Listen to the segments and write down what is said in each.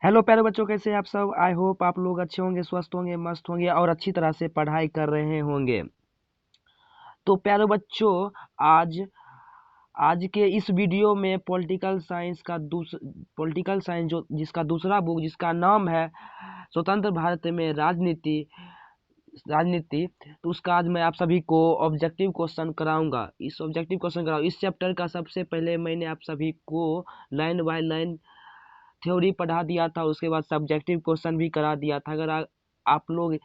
Hello प्यारे बच्चों, कैसे हैं आप सब। आई होप आप लोग अच्छे होंगे, स्वस्थ होंगे, मस्त होंगे और अच्छी तरह से पढ़ाई कर रहे होंगे। तो प्यारे बच्चों, आज आज के इस वीडियो में पॉलिटिकल साइंस जो जिसका दूसरा बुक जिसका नाम है स्वतंत्र भारत में राजनीति, तो उसका आज मैं आप सभी को ऑब्जेक्टिव क्वेश्चन कराऊंगा। इस चैप्टर का सबसे पहले मैंने आप सभी को लाइन बाय लाइन थ्योरी पढ़ा दिया था, उसके बाद सब्जेक्टिव क्वेश्चन भी करा दिया था। अगर आप लोग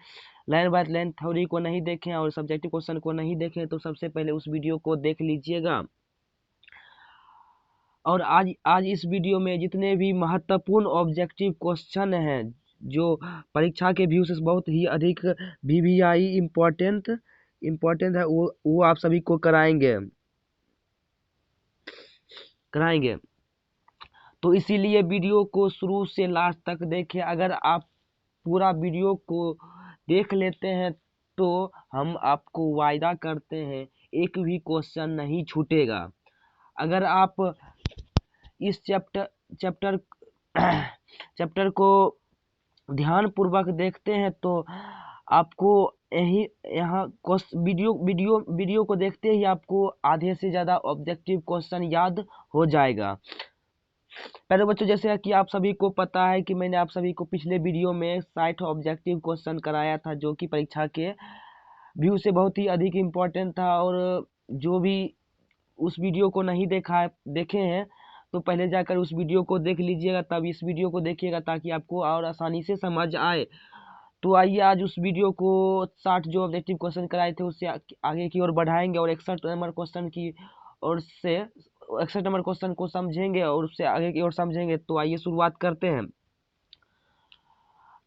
लाइन बाय लाइन थ्योरी को नहीं देखें और सब्जेक्टिव क्वेश्चन को नहीं देखें तो सबसे पहले उस वीडियो को देख लीजिएगा। और आज इस वीडियो में जितने भी महत्वपूर्ण ऑब्जेक्टिव क्वेश्चन हैं जो परीक्षा के व्यू से बहुत ही अधिक वीवीआई इम्पोर्टेंट है, वो आप सभी को कराएंगे। तो इसीलिए वीडियो को शुरू से लास्ट तक देखें। अगर आप पूरा वीडियो को देख लेते हैं तो हम आपको वायदा करते हैं एक भी क्वेश्चन नहीं छूटेगा। अगर आप इस चैप्टर चैप्टर को ध्यान पूर्वक देखते हैं तो आपको यहाँ वीडियो को देखते ही आपको आधे से ज़्यादा ऑब्जेक्टिव क्वेश्चन याद हो जाएगा। पहले बच्चों, जैसे कि आप सभी को पता है कि मैंने आप सभी को पिछले वीडियो में 60 ऑब्जेक्टिव क्वेश्चन कराया था जो कि परीक्षा के व्यू से बहुत ही अधिक इम्पोर्टेंट था। और जो भी उस वीडियो को नहीं देखे हैं तो पहले जाकर उस वीडियो को देख लीजिएगा, तब इस वीडियो को देखिएगा ताकि आपको और आसानी से समझ आए। तो आइए आज उस वीडियो को 60 जो ऑब्जेक्टिव क्वेश्चन कराए थे उससे आगे की ओर बढ़ाएंगे और 61 नंबर क्वेश्चन की ओर से 61 नंबर क्वेश्चन को समझेंगे और उससे आगे की ओर समझेंगे। तो आइए शुरुआत करते हैं।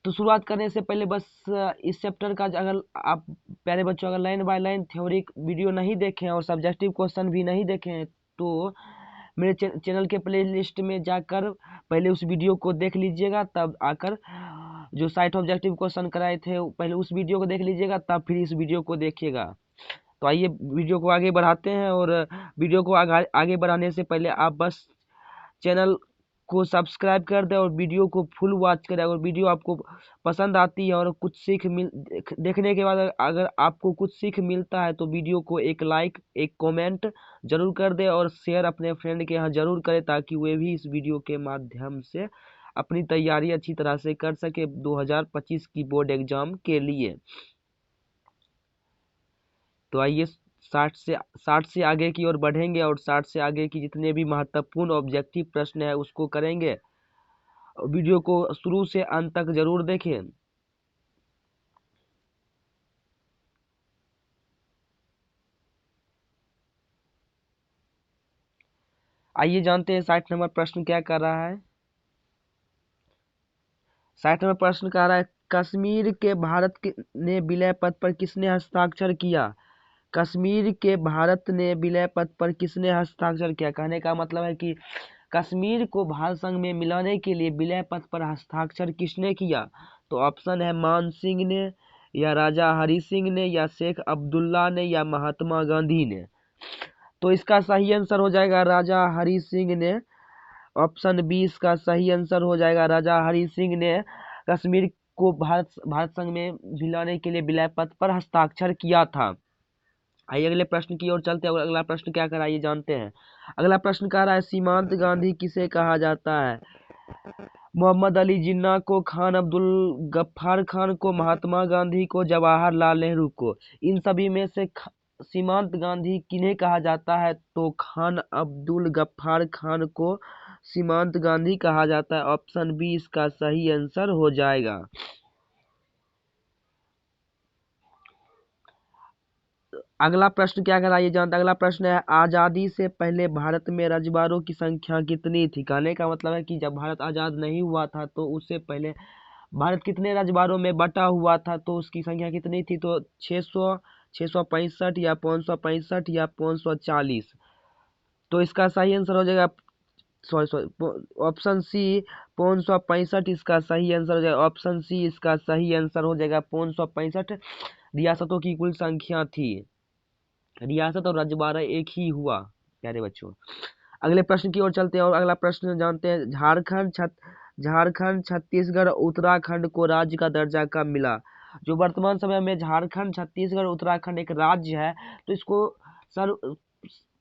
तो शुरुआत करने से पहले बस इस चैप्टर का अगर आप प्यारे बच्चों अगर line by line theory video नहीं देखें और सब्जेक्टिव क्वेश्चन भी नहीं देखें तो मेरे चैनल के प्ले लिस्ट में जाकर पहले उस वीडियो को देख लीजिएगा, तब आकर जो 60 ऑब्जेक्टिव क्वेश्चन कराए थे पहले उस वीडियो को देख लीजिएगा, तब फिर इस वीडियो को देखिएगा। तो आइए वीडियो को आगे बढ़ाते हैं। और वीडियो को आगे बढ़ाने से पहले आप बस चैनल को सब्सक्राइब कर दें और वीडियो को फुल वॉच करें। अगर वीडियो आपको पसंद आती है और कुछ देखने के बाद अगर आपको कुछ सीख मिलता है तो वीडियो को एक लाइक एक कमेंट जरूर कर दें और शेयर अपने फ्रेंड के यहाँ जरूर करें ताकि वे भी इस वीडियो के माध्यम से अपनी तैयारी अच्छी तरह से कर सके 2025 की बोर्ड एग्जाम के लिए। तो आइए 60 से आगे की ओर बढ़ेंगे और 60 से आगे की जितने भी महत्वपूर्ण ऑब्जेक्टिव प्रश्न है उसको करेंगे। वीडियो को शुरू से अंत तक जरूर देखें। आइए जानते हैं 60 नंबर प्रश्न क्या कर रहा है। 60 नंबर प्रश्न कह रहा है कश्मीर के ने विलय पत्र पर किसने हस्ताक्षर किया। कश्मीर के भारत ने विलय पत्र पर किसने हस्ताक्षर किया। कहने का मतलब है कि कश्मीर को भारत संघ में मिलाने के लिए विलय पत्र पर हस्ताक्षर किसने किया। तो ऑप्शन है मान सिंह ने या राजा हरि सिंह ने या शेख अब्दुल्ला ने या महात्मा गांधी ने। तो इसका सही आंसर हो जाएगा राजा हरि सिंह ने। ऑप्शन बी इसका सही आंसर हो जाएगा। राजा हरि सिंह ने कश्मीर को भारत संघ में मिलाने के लिए विलय पत्र पर हस्ताक्षर किया था। आइए अगले प्रश्न की ओर चलते हैं। अगला प्रश्न क्या कराइए जानते हैं। अगला प्रश्न कह रहा है सीमांत गांधी किसे कहा जाता है। मोहम्मद अली जिन्ना को, खान अब्दुल गफ्फार खान को, महात्मा गांधी को, जवाहरलाल नेहरू को। इन सभी में से सीमांत गांधी किन्हें कहा जाता है। तो खान अब्दुल गफ्फार खान को सीमांत गांधी कहा जाता है। ऑप्शन बी इसका सही आंसर हो जाएगा। अगला प्रश्न क्या कराइए जानते। अगला प्रश्न है आजादी से पहले भारत में रजवाड़ों की संख्या कितनी थी। कहने का मतलब है कि जब भारत आजाद नहीं हुआ था तो उससे पहले भारत कितने रजवाड़ों में बटा हुआ था, तो उसकी संख्या कितनी थी। तो 600, 665 या 565 या 540। तो इसका सही आंसर हो जाएगा सॉरी ऑप्शन सी 565 इसका सही आंसर हो जाएगा। ऑप्शन सी इसका सही आंसर हो जाएगा। 565 रियासतों की कुल संख्या थी। रियासत और रजवाड़ा एक ही हुआ प्यारे बच्चों। अगले प्रश्न की ओर चलते हैं और अगला प्रश्न जानते हैं झारखंड, छत्तीसगढ़, उत्तराखंड को राज्य का दर्जा कब मिला? जो वर्तमान समय में झारखंड, छत्तीसगढ़, उत्तराखंड एक राज्य है, तो इसको सर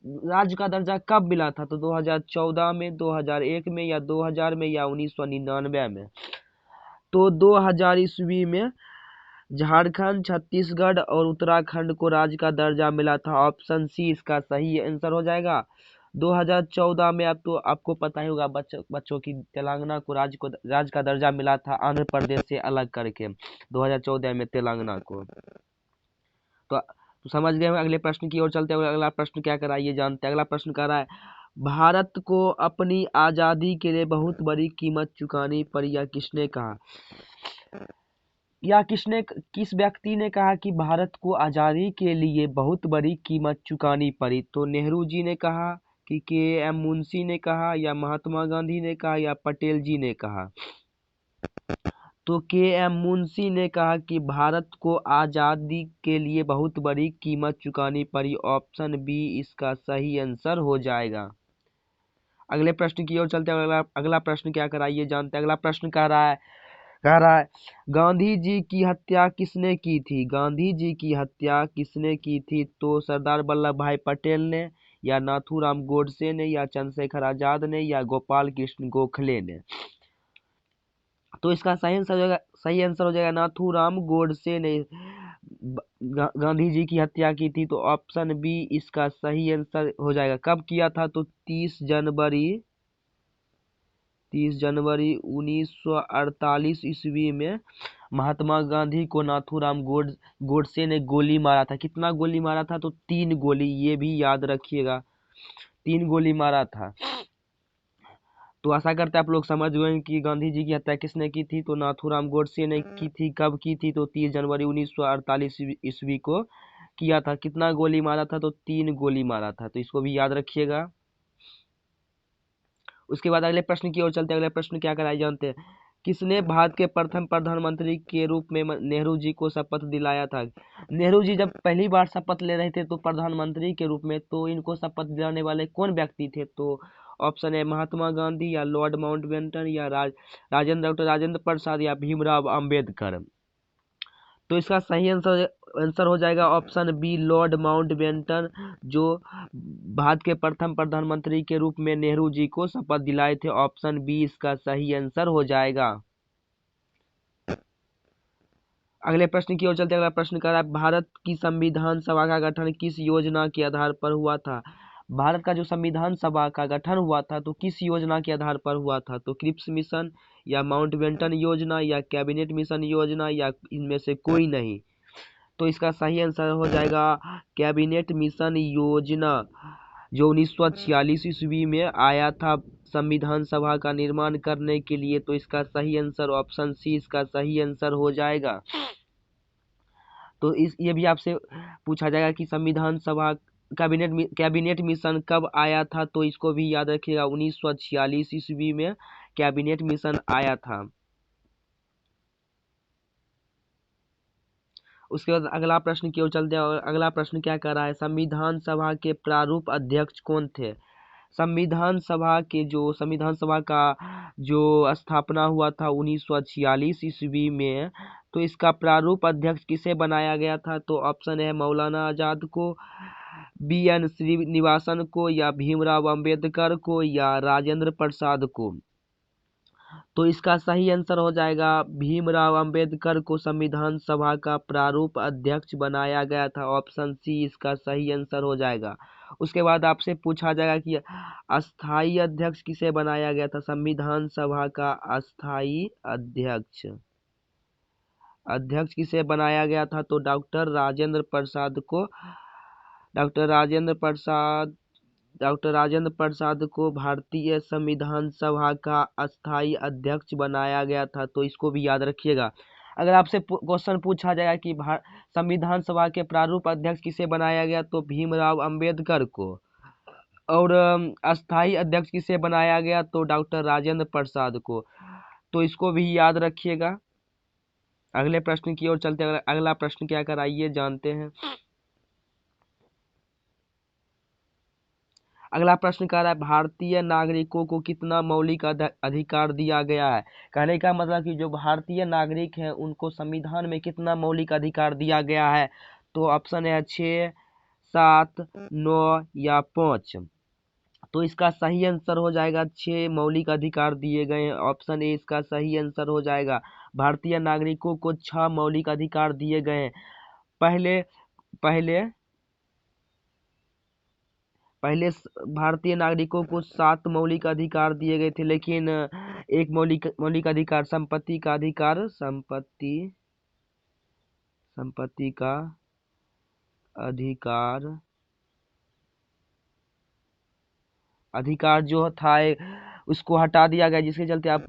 राज्य का दर्जा कब मिला था? तो 2014 में, 2001 में, या 2000 में, या 1999 में? तो 2000 ईस्वी में झारखंड, छत्तीसगढ़ और उत्तराखंड को राज्य का दर्जा मिला था। ऑप्शन सी इसका सही आंसर हो जाएगा। 2014 में अब तो आपको पता ही होगा बच्चों की तेलंगाना को राज्य का दर्जा मिला था, आंध्र प्रदेश से अलग करके 2014 में तेलंगाना को। तो समझ गए। अगले प्रश्न की ओर चलते हैं। अगला प्रश्न क्या करा ये जानते हैं। अगला प्रश्न कह रहा है, भारत को अपनी आजादी के लिए बहुत बड़ी कीमत चुकानी पड़ी, या किसने कहा? किस व्यक्ति ने कहा कि भारत को आजादी के लिए बहुत बड़ी कीमत चुकानी पड़ी? तो नेहरू जी ने कहा, कि के.एम. मुंशी ने कहा, या महात्मा गांधी ने कहा, या पटेल जी ने कहा? तो के.एम. मुंशी ने कहा कि भारत को आजादी के लिए बहुत बड़ी कीमत चुकानी पड़ी। ऑप्शन बी इसका सही आंसर हो जाएगा। अगले प्रश्न की ओर चलते हैं। अगला प्रश्न क्या करा ये जानते हैं। अगला प्रश्न कह रहा है गांधी जी की हत्या किसने की थी? गांधी जी की हत्या किसने की थी? तो सरदार वल्लभ भाई पटेल ने, या नाथूराम गोडसे ने, या चंद्रशेखर आजाद ने, या गोपाल कृष्ण गोखले ने? तो इसका सही आंसर हो जाएगा नाथूराम गोडसे ने गांधी जी की हत्या की थी। तो ऑप्शन बी इसका सही आंसर हो जाएगा। कब किया था? तो 30 जनवरी 1948 ईस्वी में महात्मा गांधी को नाथूराम गोडसे ने गोली मारा था। कितना गोली मारा था? तो 3 गोली, ये भी याद रखिएगा, 3 गोली मारा था। तो आशा करते हैं आप लोग समझ गए कि गांधी जी की हत्या किसने की थी। तो नाथूराम गोडसे ने की थी। कब की थी? तो 30 जनवरी 1948 ईस्वी को किया था। कितना गोली मारा था? तो 3 गोली मारा था। तो इसको भी याद रखिएगा। उसके बाद अगले प्रश्न की ओर चलते हैं। अगले प्रश्न क्या कराए जानते हैं। किसने भारत के प्रथम प्रधानमंत्री के रूप में नेहरू जी को शपथ दिलाया था? नेहरू जी जब पहली बार शपथ ले रहे थे तो प्रधानमंत्री के रूप में, तो इनको शपथ दिलाने वाले कौन व्यक्ति थे? तो ऑप्शन है महात्मा गांधी, या लॉर्ड माउंटबेटन, या डॉक्टर राजेंद्र प्रसाद, या भीमराव अंबेडकर? तो इसका सही आंसर हो जाएगा ऑप्शन बी लॉर्ड माउंटबेटन, जो भारत के प्रथम प्रधानमंत्री के रूप में नेहरू जी को शपथ दिलाए थे। ऑप्शन बी इसका सही आंसर हो जाएगा। अगले प्रश्न की ओर चलते हैं। अगला प्रश्न कर रहा है, भारत की संविधान सभा का गठन किस योजना के आधार पर हुआ था? भारत का जो संविधान सभा का गठन हुआ था तो किस योजना के आधार पर हुआ था? तो क्रिप्स मिशन, या माउंटबेटन योजना, या कैबिनेट मिशन योजना, या इनमें से कोई नहीं? तो इसका सही आंसर हो जाएगा कैबिनेट मिशन योजना, जो 1946 ईस्वी में आया था संविधान सभा का निर्माण करने के लिए। तो इसका सही आंसर ऑप्शन सी इसका सही आंसर हो जाएगा। तो ये भी आपसे पूछा जाएगा कि संविधान सभा कैबिनेट मिशन कब आया था? तो इसको भी याद रखिएगा, 1946 ईस्वी में कैबिनेट मिशन आया था। उसके बाद अगला प्रश्न की ओर चलते हैं। और अगला प्रश्न क्या कर रहा है, संविधान सभा के प्रारूप अध्यक्ष कौन थे? संविधान सभा का जो स्थापना हुआ था 1946 ईस्वी में, तो इसका प्रारूप अध्यक्ष किसे बनाया गया था? तो ऑप्शन है मौलाना आजाद को, बी.एन. श्रीनिवासन को, या भीमराव अंबेडकर को, या राजेंद्र प्रसाद को? तो इसका सही आंसर हो जाएगा भीमराव अंबेडकर को संविधान सभा का प्रारूप अध्यक्ष बनाया गया था। ऑप्शन सी इसका सही आंसर हो जाएगा। उसके बाद आपसे पूछा जाएगा कि अस्थाई अध्यक्ष किसे बनाया गया था? संविधान सभा का अस्थाई अध्यक्ष किसे बनाया गया था? तो डॉक्टर राजेंद्र प्रसाद को भारतीय संविधान सभा का अस्थाई अध्यक्ष बनाया गया था। तो इसको भी याद रखिएगा। अगर आपसे क्वेश्चन पूछा जाएगा कि संविधान सभा के प्रारूप अध्यक्ष किसे बनाया गया, तो भीमराव अंबेडकर को, और अस्थाई अध्यक्ष किसे बनाया गया, तो डॉक्टर राजेंद्र प्रसाद को। तो इसको भी याद रखिएगा। अगले प्रश्न की ओर चलते हैं। अगला प्रश्न क्या कराइए जानते हैं। अगला प्रश्न कह रहा है भारतीय नागरिकों को कितना मौलिक अधिकार दिया गया है। कहने का मतलब कि जो भारतीय नागरिक हैं उनको संविधान में कितना मौलिक अधिकार दिया गया है। तो ऑप्शन है 6, 7, 9 या 5। तो इसका सही आंसर हो जाएगा 6 मौलिक अधिकार दिए गए हैं। ऑप्शन ए इसका सही आंसर हो जाएगा। भारतीय नागरिकों को 6 मौलिक अधिकार दिए गए हैं। पहले पहले पहले भारतीय नागरिकों को 7 मौलिक अधिकार दिए गए थे, लेकिन एक मौलिक अधिकार संपत्ति का अधिकार जो था उसको हटा दिया गया, जिसके चलते आप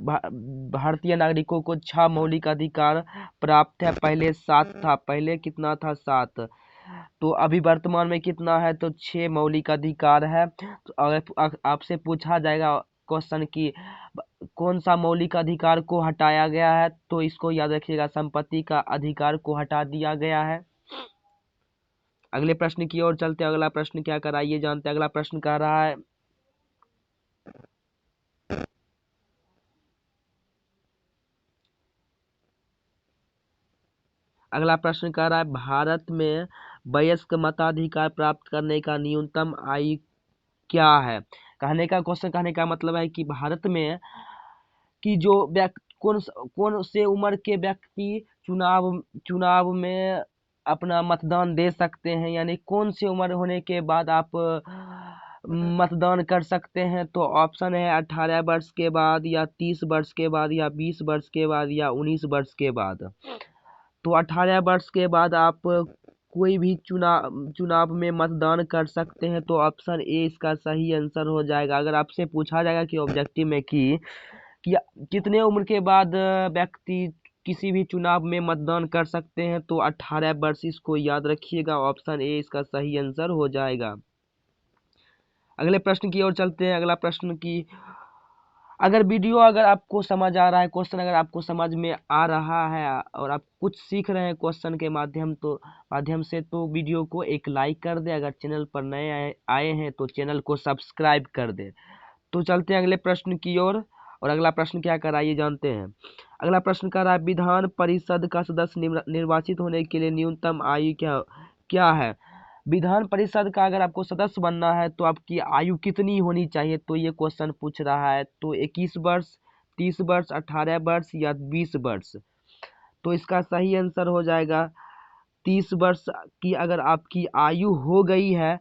भारतीय नागरिकों को 6 मौलिक अधिकार प्राप्त है। पहले 7 था, पहले कितना था 7। तो अभी वर्तमान में कितना है, तो 6 मौलिक अधिकार है। तो अगर आपसे पूछा जाएगा क्वेश्चन की कौन सा मौलिक अधिकार को हटाया गया है, तो इसको याद रखिएगा, संपत्ति का अधिकार को हटा दिया गया है। अगले प्रश्न की ओर चलते हैं। अगला प्रश्न क्या कर रहा है ये जानते हैं। अगला प्रश्न कह रहा है भारत में वयस्क मताधिकार प्राप्त करने का न्यूनतम आयु क्या है। कहने का मतलब है कि भारत में कि जो कौन से उम्र के व्यक्ति चुनाव में अपना मतदान दे सकते हैं, यानी कौन सी उम्र होने के बाद आप मतदान कर सकते हैं। तो ऑप्शन है 18 वर्ष के बाद, या 30 वर्ष के बाद, या 20 वर्ष के बाद, या 19 वर्ष के बाद। तो 18 वर्ष के बाद आप कोई भी चुनाव में मतदान कर सकते हैं। तो ऑप्शन ए इसका सही आंसर हो जाएगा। अगर आपसे पूछा जाएगा कि ऑब्जेक्टिव में कि कितने उम्र के बाद व्यक्ति किसी भी चुनाव में मतदान कर सकते हैं, तो 18 वर्ष, इसको याद रखिएगा। ऑप्शन ए इसका सही आंसर हो जाएगा। अगले प्रश्न की ओर चलते हैं। अगला प्रश्न की अगर आपको समझ आ रहा है, क्वेश्चन अगर आपको समझ में आ रहा है और आप कुछ सीख रहे हैं क्वेश्चन के माध्यम से, तो वीडियो को एक लाइक कर दे। अगर चैनल पर नए आए हैं तो चैनल को सब्सक्राइब कर दे। तो चलते हैं अगले प्रश्न की ओर। और अगला प्रश्न क्या कर रहा है ये जानते हैं। अगला प्रश्न कर रहा है विधान परिषद का सदस्य निर्वाचित होने के लिए न्यूनतम आयु क्या है। विधान परिषद का अगर आपको सदस्य बनना है तो आपकी आयु कितनी होनी चाहिए, तो ये क्वेश्चन पूछ रहा है। तो 21 वर्ष, 30 वर्ष, 18 वर्ष या 20 वर्ष। तो इसका सही आंसर हो जाएगा 30 वर्ष की अगर आपकी आयु हो गई है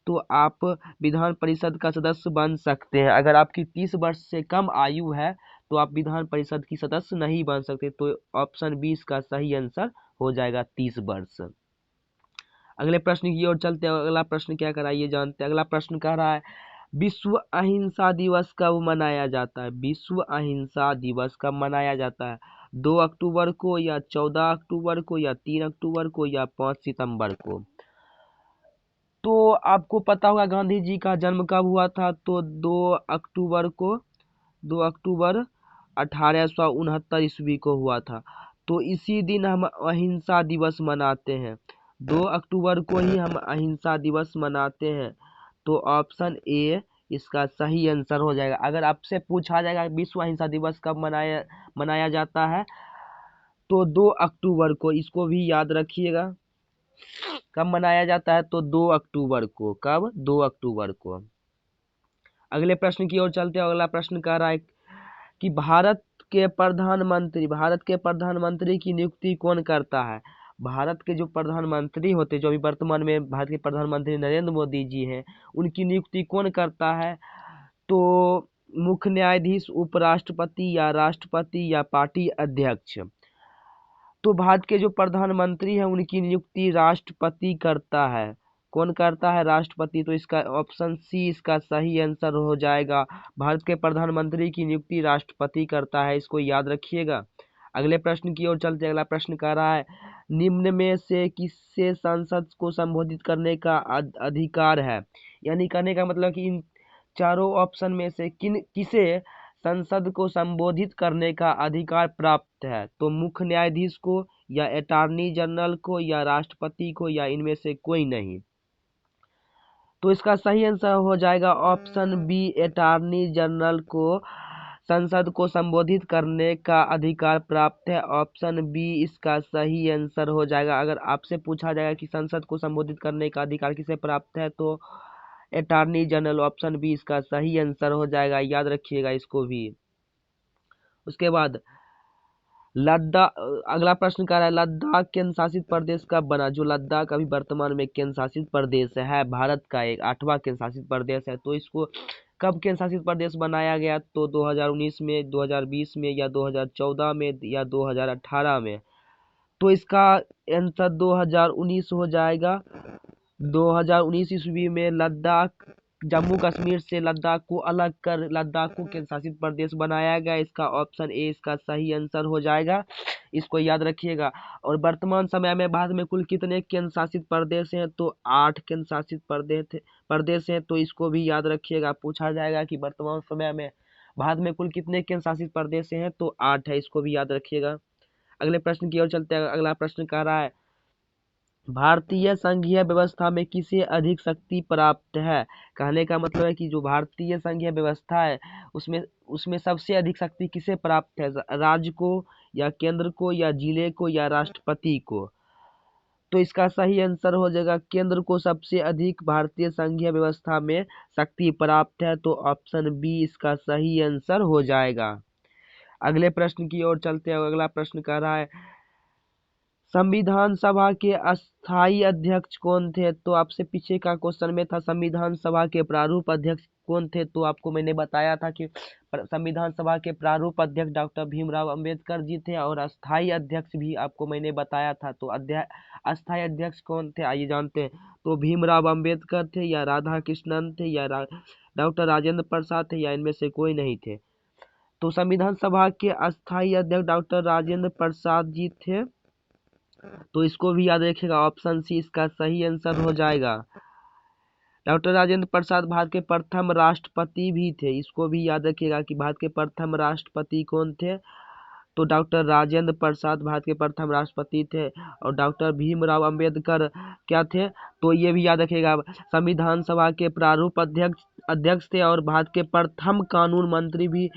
तो आप विधान परिषद का सदस्य बन सकते हैं। अगर आपकी 30 वर्ष से कम आयु है तो आप विधान परिषद की सदस्य नहीं बन सकते। तो ऑप्शन 20 का सही आंसर हो जाएगा 30 वर्ष। अगले प्रश्न की ओर चलते हैं। अगला प्रश्न क्या कर रहा है ये जानते हैं। अगला प्रश्न कह रहा है विश्व अहिंसा दिवस कब मनाया जाता है। विश्व अहिंसा दिवस कब मनाया जाता है। 2 अक्टूबर को, या 14 अक्टूबर को, या 3 अक्टूबर को, या 5 सितंबर को। तो आपको पता होगा गांधी जी का जन्म कब हुआ था। तो 2 अक्टूबर 1869 ईस्वी को हुआ था। तो इसी दिन हम अहिंसा दिवस मनाते हैं। 2 अक्टूबर को ही हम अहिंसा दिवस मनाते हैं। तो ऑप्शन ए इसका सही आंसर हो जाएगा। अगर आपसे पूछा जाएगा विश्व अहिंसा दिवस कब मनाया जाता है, तो 2 अक्टूबर को, इसको भी याद रखिएगा। कब मनाया जाता है, तो 2 अक्टूबर को। कब, 2 अक्टूबर को। अगले प्रश्न की ओर चलते हैं। अगला प्रश्न कह रहा है कि भारत के प्रधानमंत्री की नियुक्ति कौन करता है। भारत के जो प्रधानमंत्री होते, जो अभी वर्तमान में भारत के प्रधानमंत्री नरेंद्र मोदी जी हैं, उनकी नियुक्ति कौन करता है। तो मुख्य न्यायाधीश, उपराष्ट्रपति, या राष्ट्रपति, या पार्टी अध्यक्ष। तो भारत के जो प्रधानमंत्री हैं उनकी नियुक्ति राष्ट्रपति करता है। कौन करता है, राष्ट्रपति। तो इसका ऑप्शन सी इसका सही आंसर हो जाएगा। भारत के प्रधानमंत्री की नियुक्ति राष्ट्रपति करता है, इसको याद रखिएगा। अगले प्रश्न की ओर चलते हैं। अगला प्रश्न कह रहा है निम्न में से किससे संसद को संबोधित करने का अधिकार है। यानी कहने का मतलब कि इन चारों ऑप्शन में से किसे संसद को संबोधित करने का अधिकार प्राप्त है। तो मुख्य न्यायाधीश को, या अटॉर्नी जनरल को, या राष्ट्रपति को, या इनमें से कोई नहीं। तो इसका सही आंसर हो जाएगा ऑप्शन बी, अटॉर्नी जनरल को संसद को संबोधित करने का अधिकार प्राप्त है। ऑप्शन बी इसका सही आंसर हो जाएगा। अगर आपसे पूछा जाएगा कि संसद को संबोधित करने का अधिकार किसे प्राप्त है तो अटॉर्नी जनरल, ऑप्शन बी इसका सही आंसर हो जाएगा, याद रखिएगा इसको भी। उसके बाद लद्दाख, अगला प्रश्न कह रहा है लद्दाख केंद्र शासित प्रदेश कब बना। जो लद्दाख अभी वर्तमान में केंद्र शासित प्रदेश है, भारत का एक 8वां केंद्र शासित प्रदेश है, तो इसको कब केंद्र शासित प्रदेश बनाया गया तो 2019 में, 2020 में, या 2014 में, या 2018 में। तो इसका आंसर 2019 हो जाएगा। 2019 ईस्वी में लद्दाख, जम्मू कश्मीर से लद्दाख को अलग कर लद्दाख को केंद्र शासित प्रदेश बनाया गया। इसका ऑप्शन ए इसका सही आंसर हो जाएगा, इसको याद रखिएगा। और वर्तमान समय में भारत में कुल कितने केंद्र शासित प्रदेश हैं तो 8 केंद्र शासित प्रदेश हैं, तो इसको भी याद रखिएगा। पूछा जाएगा कि वर्तमान समय में भारत में कुल कितने केंद्र शासित प्रदेश हैं तो 8 है, इसको भी याद रखिएगा। अगले प्रश्न की ओर चलते हैं। अगला प्रश्न कह रहा है भारतीय संघीय व्यवस्था में किसे अधिक शक्ति प्राप्त है। कहने का मतलब है कि जो भारतीय संघीय व्यवस्था है उसमें उसमें सबसे अधिक शक्ति किसे प्राप्त है, राज्य को, या केंद्र को, या जिले को, या राष्ट्रपति को। तो इसका सही आंसर हो जाएगा केंद्र को सबसे अधिक भारतीय संघीय व्यवस्था में शक्ति प्राप्त है, तो ऑप्शन बी इसका सही आंसर हो जाएगा। अगले प्रश्न की ओर चलते हैं। अगला प्रश्न कह रहा है संविधान सभा के अस्थाई अध्यक्ष कौन थे। तो आपसे पीछे का क्वेश्चन में था संविधान सभा के प्रारूप अध्यक्ष कौन थे, तो आपको मैंने बताया था कि संविधान सभा के प्रारूप अध्यक्ष डॉक्टर भीमराव अंबेडकर जी थे, और अस्थाई अध्यक्ष भी आपको मैंने बताया था। तो अस्थाई अध्यक्ष कौन थे आइए जानते हैं। तो भीमराव अंबेडकर थे, या राधा कृष्णन थे, या डॉक्टर राजेंद्र प्रसाद थे, या इनमें से कोई नहीं थे। तो संविधान सभा के अस्थाई अध्यक्ष डॉक्टर राजेंद्र प्रसाद जी थे, तो इसको भी याद रखिएगा। ऑप्शन सी इसका सही आंसर हो जाएगा। डॉक्टर राजेंद्र प्रसाद भारत के प्रथम राष्ट्रपति भी थे, इसको भी याद रखिएगा कि भारत के प्रथम राष्ट्रपति कौन थे तो डॉक्टर राजेंद्र प्रसाद भारत के प्रथम राष्ट्रपति थे। और डॉक्टर भीमराव अंबेडकर क्या थे तो ये भी याद रखिएगा संविधान सभा के प्रारूप अध्यक्ष थे, और भारत के प्रथम कानून मंत्री भी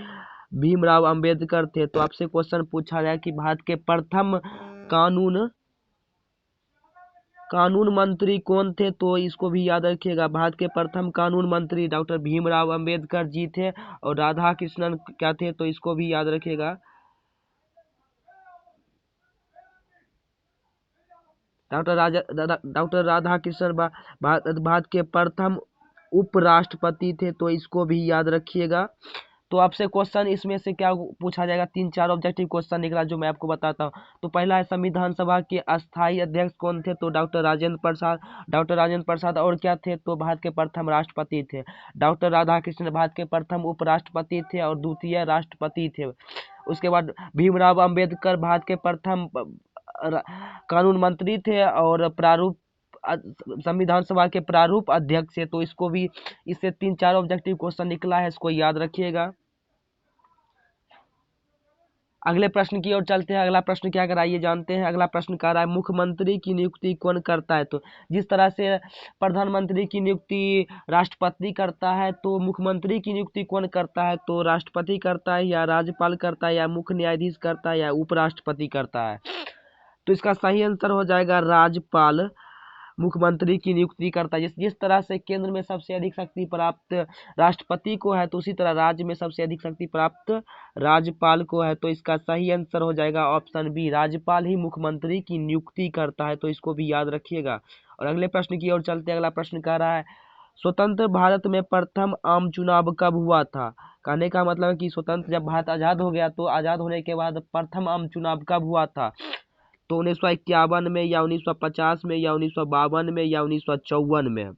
भीमराव अंबेडकर थे। तो आपसे क्वेश्चन पूछा जाए कि भारत के प्रथम कानून मंत्री कौन थे तो इसको भी याद रखिएगा। भारत के प्रथम कानून मंत्री डॉक्टर भीमराव अंबेडकर जी थे, और राधा कृष्णन क्या थे तो इसको भी याद रखिएगा। डॉक्टर राधा कृष्णन भारत के प्रथम उपराष्ट्रपति थे, तो इसको भी याद रखिएगा। तो आपसे क्वेश्चन इसमें से क्या पूछा जाएगा, 3-4 ऑब्जेक्टिव क्वेश्चन निकला जो मैं आपको बताता हूँ। तो पहला है संविधान सभा के अस्थाई अध्यक्ष कौन थे तो डॉक्टर राजेंद्र प्रसाद, और क्या थे तो भारत के प्रथम राष्ट्रपति थे। डॉक्टर राधाकृष्णन भारत के प्रथम उपराष्ट्रपति थे और द्वितीय राष्ट्रपति थे। उसके बाद भीमराव अंबेडकर भारत के प्रथम कानून मंत्री थे और संविधान सभा के प्रारूप अध्यक्ष है। तो इसको भी, इससे 3-4 ऑब्जेक्टिव क्वेश्चन निकला है, इसको याद रखिएगा। अगले प्रश्न की ओर चलते हैं। अगला प्रश्न क्या कराइए जानते हैं। अगला प्रश्न कह रहा है मुख्यमंत्री की नियुक्ति कौन करता है। तो जिस तरह से प्रधानमंत्री की नियुक्ति राष्ट्रपति करता है, तो मुख्यमंत्री की नियुक्ति कौन करता है तो राष्ट्रपति करता है, या राज्यपाल करता है, या मुख्य न्यायाधीश करता है, या उपराष्ट्रपति करता है। तो इसका सही आंसर हो जाएगा राज्यपाल मुख्यमंत्री की नियुक्ति करता है। जिस तरह से केंद्र में सबसे अधिक शक्ति प्राप्त राष्ट्रपति को है, तो उसी तरह राज्य में सबसे अधिक शक्ति प्राप्त राज्यपाल को है। तो इसका सही आंसर हो जाएगा ऑप्शन बी, राज्यपाल ही मुख्यमंत्री की नियुक्ति करता है। तो इसको भी याद रखिएगा। और अगले प्रश्न की ओर चलते हैं। अगला प्रश्न कह रहा है स्वतंत्र भारत में प्रथम आम चुनाव कब हुआ था। कहने का मतलब है कि स्वतंत्र जब भारत आजाद हो गया, तो आजाद होने के बाद प्रथम आम चुनाव कब हुआ था। तो 1951 में, या 1950 में, या 1952 में, या 1954 में।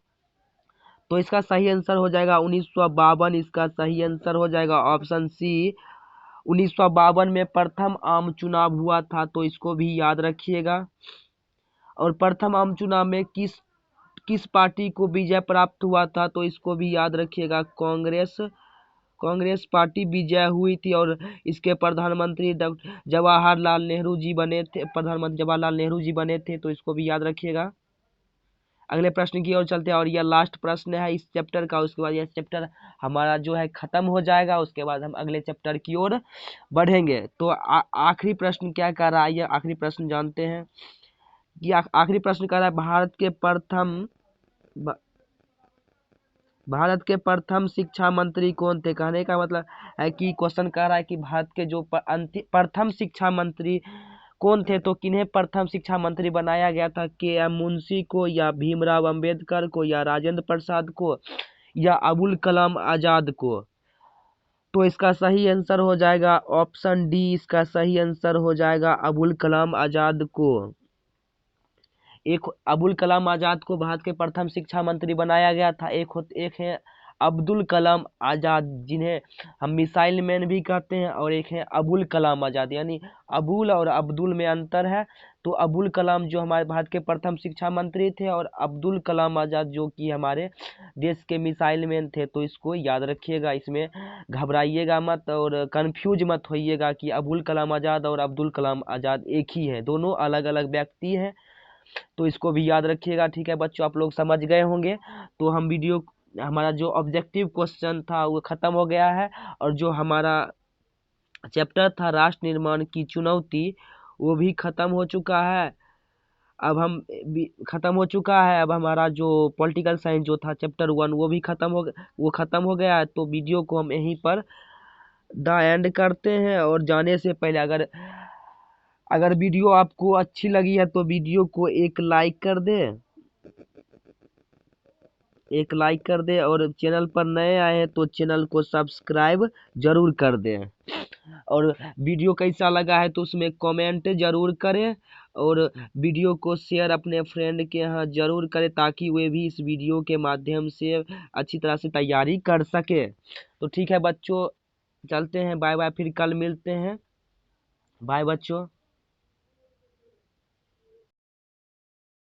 तो इसका सही आंसर हो जाएगा 1952, इसका सही आंसर हो जाएगा ऑप्शन सी। 1952 में प्रथम आम चुनाव हुआ था, तो इसको भी याद रखिएगा। और प्रथम आम चुनाव में किस पार्टी को विजय प्राप्त हुआ था, तो इसको भी याद रखिएगा। कांग्रेस पार्टी विजय हुई थी, और इसके प्रधानमंत्री जवाहरलाल नेहरू जी बने थे। प्रधानमंत्री जवाहरलाल नेहरू जी बने थे, तो इसको भी याद रखिएगा। अगले प्रश्न की ओर चलते हैं और यह लास्ट प्रश्न है इस चैप्टर का। उसके बाद यह चैप्टर हमारा जो है खत्म हो जाएगा। उसके बाद हम अगले चैप्टर की ओर बढ़ेंगे। तो आखिरी प्रश्न क्या कह रहा है, यह आखिरी प्रश्न जानते हैं कि आखिरी प्रश्न कह रहा है भारत के प्रथम शिक्षा मंत्री कौन थे। कहने का मतलब है कि क्वेश्चन कह रहा है कि भारत के जो प्रथम शिक्षा मंत्री कौन थे। तो किन्हें प्रथम शिक्षा मंत्री बनाया गया था, के एम मुंशी को, या भीमराव अंबेडकर को, या राजेंद्र प्रसाद को, या अबुल कलाम आजाद को। तो इसका सही आंसर हो जाएगा ऑप्शन डी। इसका सही आंसर हो जाएगा अबुल कलाम आजाद को। एक अबुल कलाम आजाद को भारत के प्रथम शिक्षा मंत्री बनाया गया था। एक है अब्दुल कलाम आजाद, जिन्हें हम मिसाइल मैन भी कहते हैं, और एक है अबुल कलाम आजाद। यानी अबुल और अब्दुल में अंतर है। तो अबुल कलाम जो हमारे भारत के प्रथम शिक्षा मंत्री थे, और अब्दुल कलाम आजाद जो कि हमारे देश के मिसाइल मैन थे। तो इसको याद रखिएगा, इसमें घबराइएगा मत और कंफ्यूज मत होइएगा कि अबुल कलाम आजाद और अब्दुल कलाम आजाद एक ही है, दोनों अलग अलग व्यक्ति हैं। तो इसको भी याद रखिएगा। ठीक है बच्चों, आप लोग समझ गए होंगे। तो हम वीडियो, हमारा जो ऑब्जेक्टिव क्वेश्चन था वो खत्म हो गया है, और जो हमारा चैप्टर था राष्ट्र निर्माण की चुनौती, वो भी खत्म हो चुका है। खत्म हो चुका है। अब हमारा जो पॉलिटिकल साइंस जो था चैप्टर 1, वो भी खत्म हो गया है। तो वीडियो को हम यहीं पर द एंड करते हैं। और जाने से पहले अगर वीडियो आपको अच्छी लगी है तो वीडियो को एक लाइक कर दे, और चैनल पर नए आए हैं तो चैनल को सब्सक्राइब जरूर कर दें। और वीडियो कैसा लगा है तो उसमें कमेंट जरूर करें, और वीडियो को शेयर अपने फ्रेंड के यहाँ जरूर करें, ताकि वे भी इस वीडियो के माध्यम से अच्छी तरह से तैयारी कर सके। तो ठीक है बच्चों, चलते हैं, बाय बाय, फिर कल मिलते हैं। बाय बच्चों।